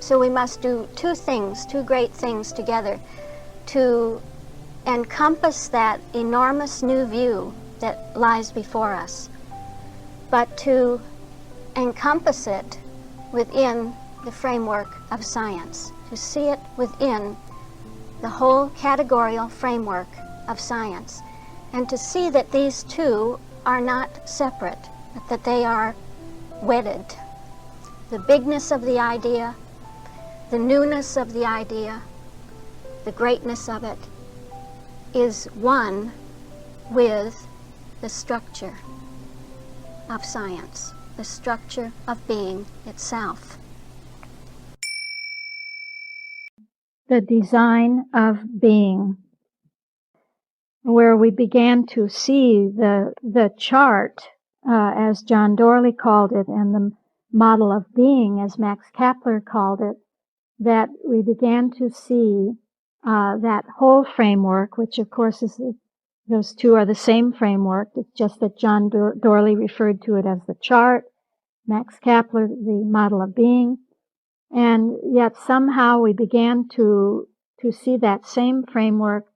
So we must do two things, two great things together to encompass that enormous new view that lies before us, but to encompass it within the framework of science, to see it within the whole categorical framework of science, and to see that these two are not separate, but that they are wedded. The bigness of the idea, the newness of the idea, the greatness of it is one with the structure of science, the structure of being itself. The design of being, where we began to see the chart, as John Dorley called it, and the model of being, as Max Kapler called it, that we began to see that whole framework, which of course is those two are the same framework. It's just that John Dorley referred to it as the chart, Max Kapler the model of being, and yet somehow we began to see that same framework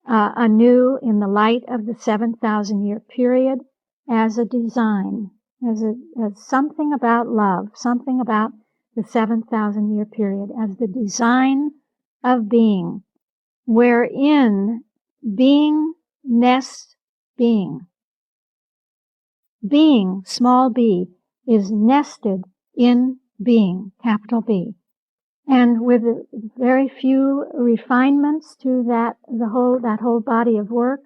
anew in the light of the 7,000-year period as a design, as something about love, something about the 7,000-year period, as the design of being, wherein being nests being. Being, small b, is nested in being, capital B. And with very few refinements to that whole body of work,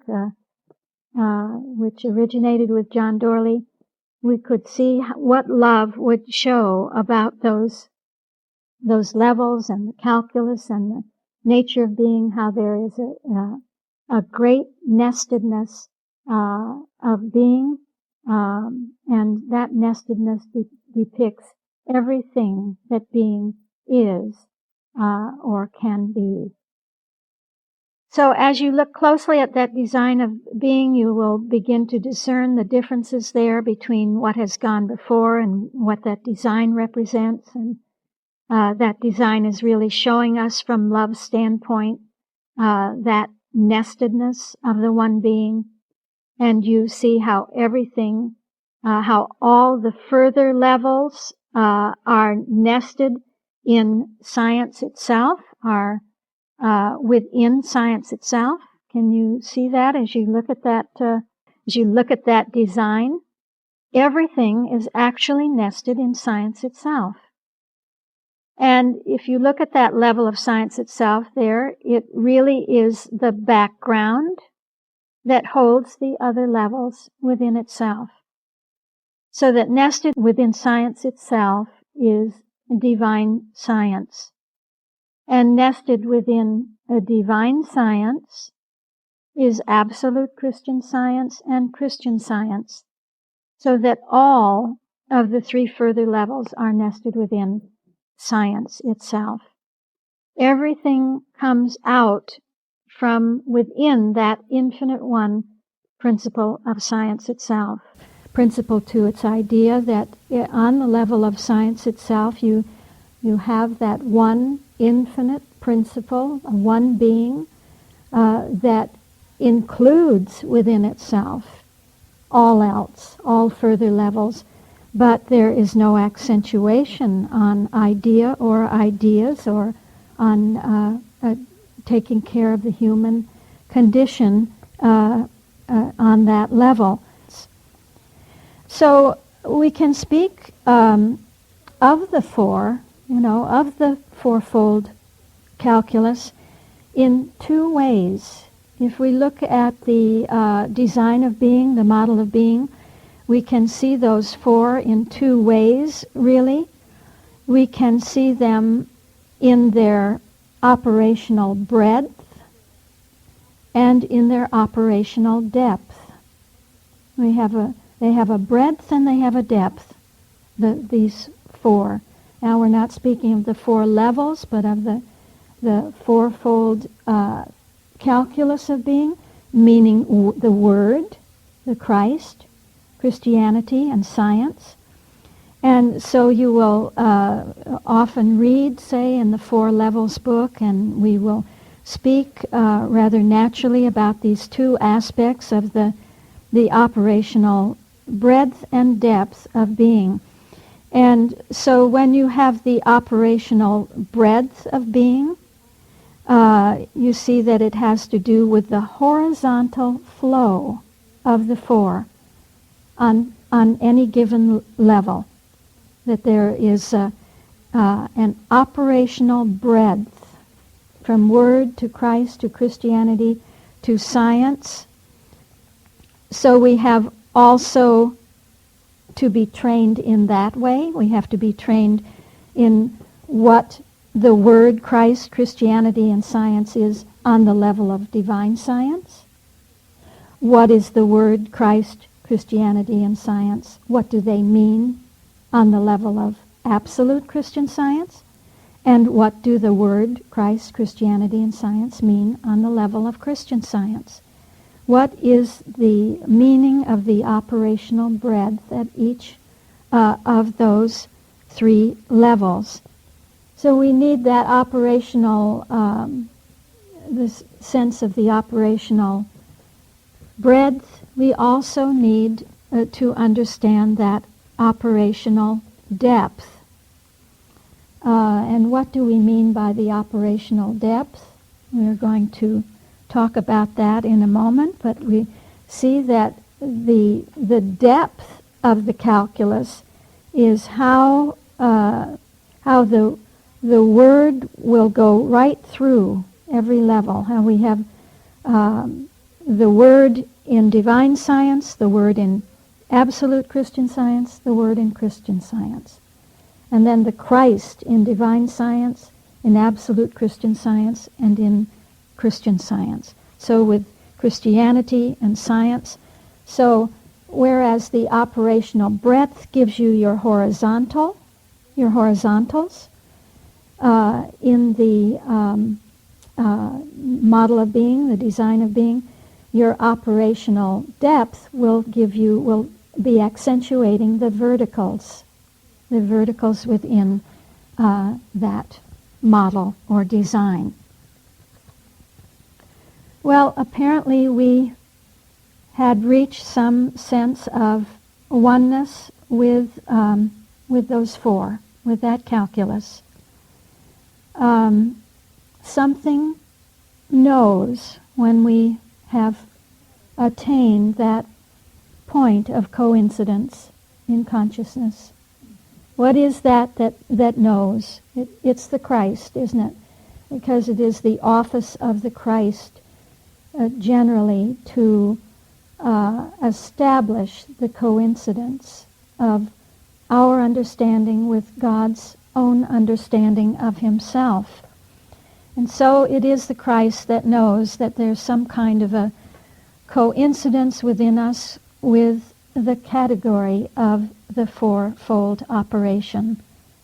which originated with John Dorley, we could see what love would show about those levels and the calculus and the nature of being, how there is a great nestedness of being, and that nestedness depicts everything that being is or can be. So as you look closely at that design of being, you will begin to discern the differences there between what has gone before and what that design represents. And that design is really showing us from love's standpoint that nestedness of the one being. And you see how everything, how all the further levels are nested in science itself, are within science itself. Can you see that as you look at that? As you look at that design, everything is actually nested in science itself. And if you look at that level of science itself there, it really is the background that holds the other levels within itself. So that nested within science itself is divine science. And nested within a divine science is absolute Christian Science and Christian Science. So that all of the three further levels are nested within science itself. Everything comes out from within that infinite one principle of science itself. Principle to its idea that on the level of science itself you have that one infinite principle, one being that includes within itself all else, all further levels, but there is no accentuation on idea or ideas or on taking care of the human condition on that level. So we can speak of the four, of the fourfold calculus in two ways. If we look at the design of being, the model of being, we can see those four in two ways, really. We can see them in their operational breadth and in their operational depth. They have a breadth and they have a depth, these four. Now we're not speaking of the four levels, but of the fourfold calculus of being, meaning the Word, the Christ, Christianity, and science. And so you will often read, say, in the Four Levels book, and we will speak rather naturally about these two aspects of the operational breadth and depth of being. And so when you have the operational breadth of being, you see that it has to do with the horizontal flow of the four on any given level, that there is an operational breadth from Word to Christ to Christianity to science. So we have also to be trained in that way. We have to be trained in what the Word, Christ, Christianity, and science is on the level of divine science. What is the Word, Christ, Christianity, and science? What do they mean on the level of absolute Christian science? And what do the Word, Christ, Christianity, and science mean on the level of Christian science? What is the meaning of the operational breadth at each of those three levels? So we need that operational, this sense of the operational breadth. We also need to understand that operational depth. And what do we mean by the operational depth? We're going to talk about that in a moment, but we see that the depth of the calculus is how the Word will go right through every level. How we have the Word in divine science, the Word in absolute Christian science, the Word in Christian science. And then the Christ in divine science, in absolute Christian science, and in Christian science. So with Christianity and science. So whereas the operational breadth gives you your horizontals, in the model of being, the design of being, your operational depth will be accentuating the verticals within that model or design. Well, apparently we had reached some sense of oneness with those four, with that calculus. Something knows when we have attained that point of coincidence in consciousness. What is that knows? It's the Christ, isn't it? Because it is the office of the Christ generally to establish the coincidence of our understanding with God's own understanding of himself. And so it is the Christ that knows that there's some kind of a coincidence within us with the category of the fourfold operation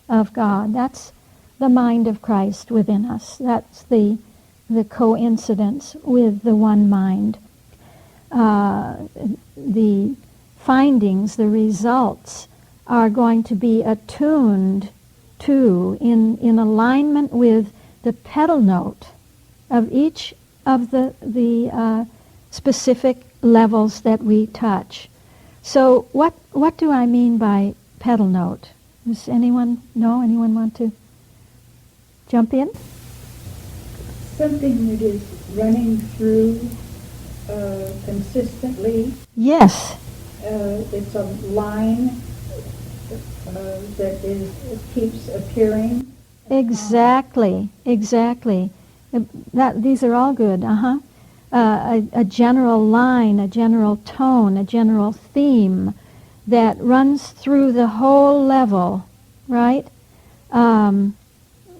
of God. That's the mind of Christ within us. That's the coincidence with the one mind. The findings, the results, are going to be attuned to, in alignment with the pedal note of each of the specific levels that we touch. So what do I mean by pedal note? Does anyone know? Anyone want to jump in? Something that is running through consistently. Yes. It's a line that keeps appearing. Exactly. These are all good. A general line, a general tone, a general theme that runs through the whole level, right?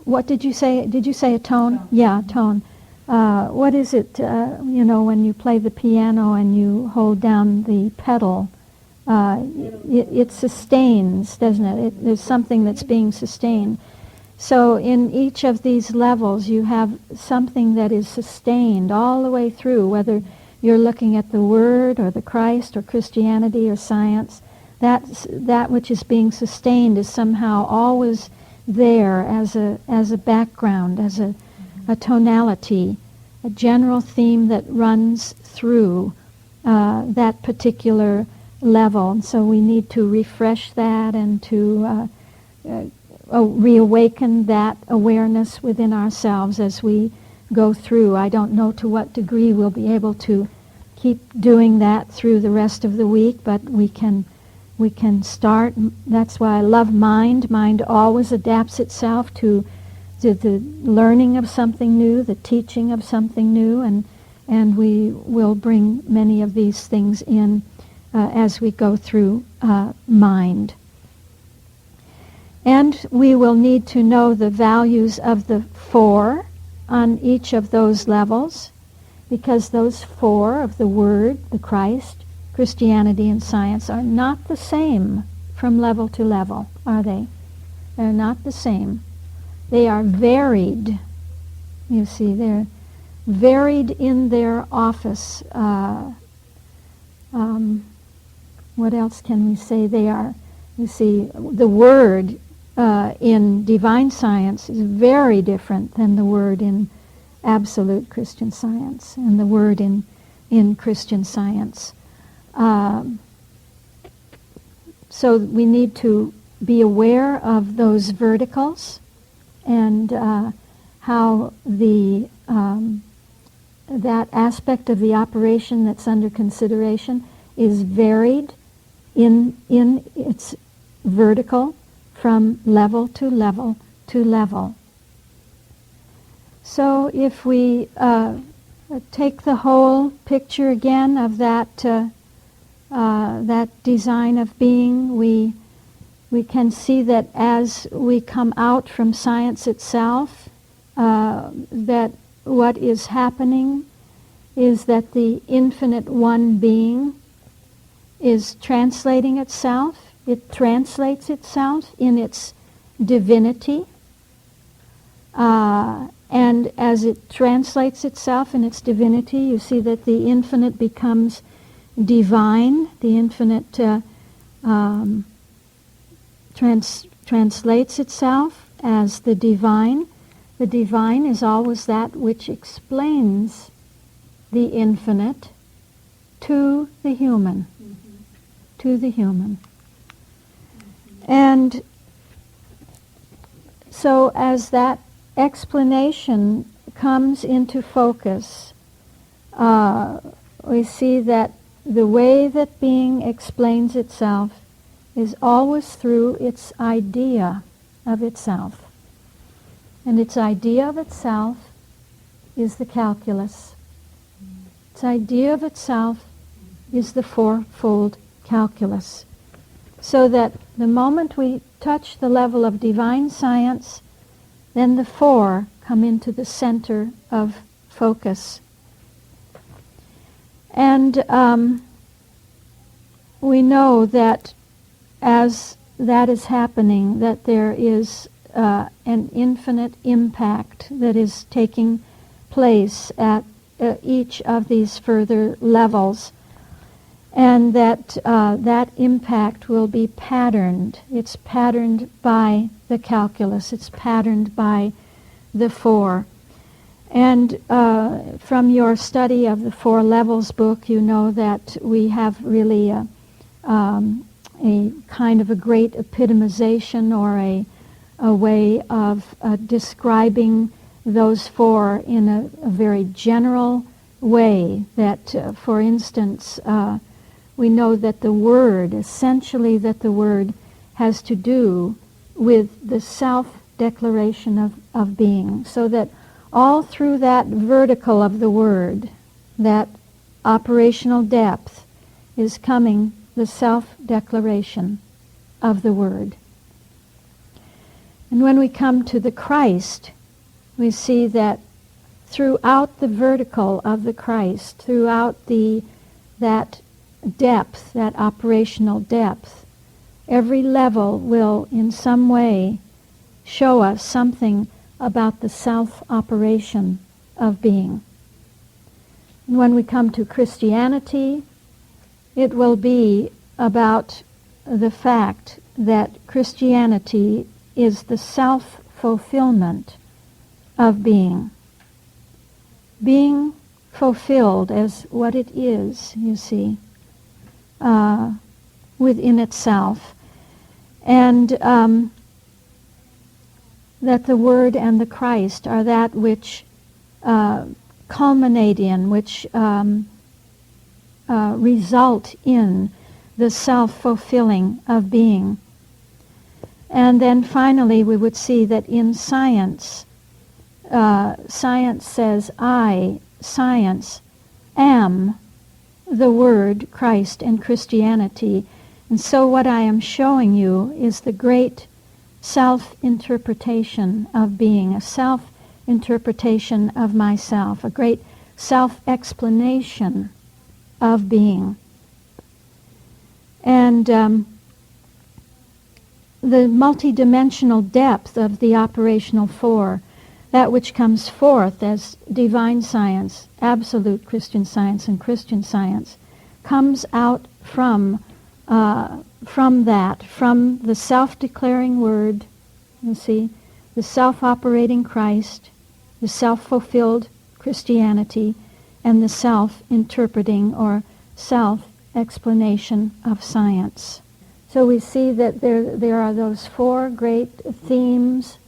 What did you say? Did you say a tone? Tone. Yeah, tone. What is it, when you play the piano and you hold down the pedal, it sustains, doesn't it? There's something that's being sustained. So in each of these levels you have something that is sustained all the way through, whether you're looking at the Word or the Christ or Christianity or science. that which is being sustained is somehow always there as a background, as a tonality, a general theme that runs through that particular level. And so we need to refresh that and to reawaken that awareness within ourselves as we go through. I don't know to what degree we'll be able to keep doing that through the rest of the week, but we can start. That's why I love mind. Mind always adapts itself to the learning of something new, the teaching of something new, and we will bring many of these things in as we go through mind. And we will need to know the values of the four on each of those levels, because those four of the Word, the Christ, Christianity, and science are not the same from level to level, are they? They're not the same. They are varied. You see, they're varied in their office. What else can we say? They are, you see, the Word in divine science is very different than the Word in absolute Christian Science and the Word in Christian Science. So we need to be aware of those verticals and how the that aspect of the operation that's under consideration is varied in its vertical from level to level to level. So if we take the whole picture again of that that design of being, we can see that as we come out from science itself, that what is happening is that the infinite one being is translating itself. It translates itself in its divinity. And as it translates itself in its divinity, you see that the infinite becomes divine. The infinite translates itself as the divine. The divine is always that which explains the infinite to the human. To the human. And so as that explanation comes into focus, we see that the way that being explains itself is always through its idea of itself. And its idea of itself is the calculus. Its idea of itself is the fourfold calculus. So that the moment we touch the level of divine science, then the four come into the center of focus. And we know that as that is happening, that there is an infinite impact that is taking place at each of these further levels, and that that impact will be patterned. It's patterned by the calculus. It's patterned by the four. And from your study of the Four Levels book, you know that we have really a kind of a great epitomization or a way of describing those four in a very general way. That, for instance, we know that the Word, essentially that the Word has to do with the self-declaration of being. So that all through that vertical of the Word, that operational depth, is coming the self-declaration of the Word. And when we come to the Christ, we see that throughout the vertical of the Christ, throughout that depth, that operational depth, every level will in some way show us something about the self-operation of being. And when we come to Christianity, it will be about the fact that Christianity is the self-fulfillment of being. Being fulfilled as what it is, you see, within itself. And that the Word and the Christ are that which culminate in, which result in the self-fulfilling of being. And then finally we would see that in science, science says, I, science, am the Word, Christ, and Christianity. And so what I am showing you is the great self-interpretation of being, a self-interpretation of myself, a great self-explanation of being. And the multidimensional depth of the operational four, that which comes forth as divine science, absolute Christian science and Christian science, comes out from that, from the self-declaring Word, you see, the self-operating Christ, the self-fulfilled Christianity, and the self-interpreting or self-explanation of science. So we see that there are those four great themes.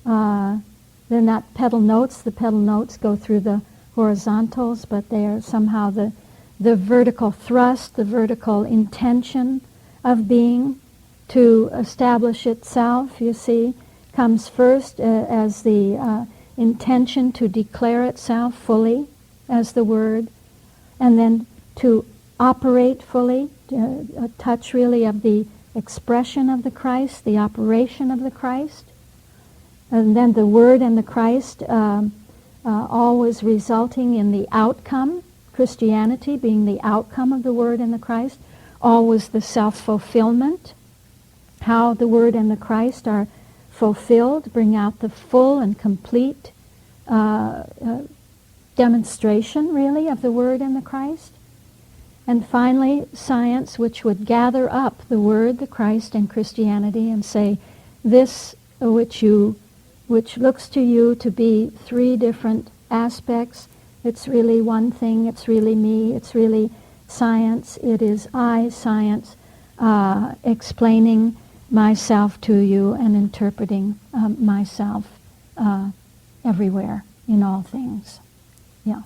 They're not pedal notes. The pedal notes go through the horizontals, but they are somehow the vertical thrust, the vertical intention of being to establish itself, you see, comes first as the intention to declare itself fully as the Word, and then to operate fully, a touch really of the expression of the Christ, the operation of the Christ, and then the Word and the Christ always resulting in the outcome, Christianity being the outcome of the Word and the Christ, always the self-fulfillment, how the Word and the Christ are fulfilled, bring out the full and complete demonstration, really, of the Word and the Christ. And finally, science, which would gather up the Word, the Christ, and Christianity and say, this which looks to you to be three different aspects, it's really one thing, it's really me, it's really science, it is I, science, explaining myself to you and interpreting myself everywhere, in all things. Yeah.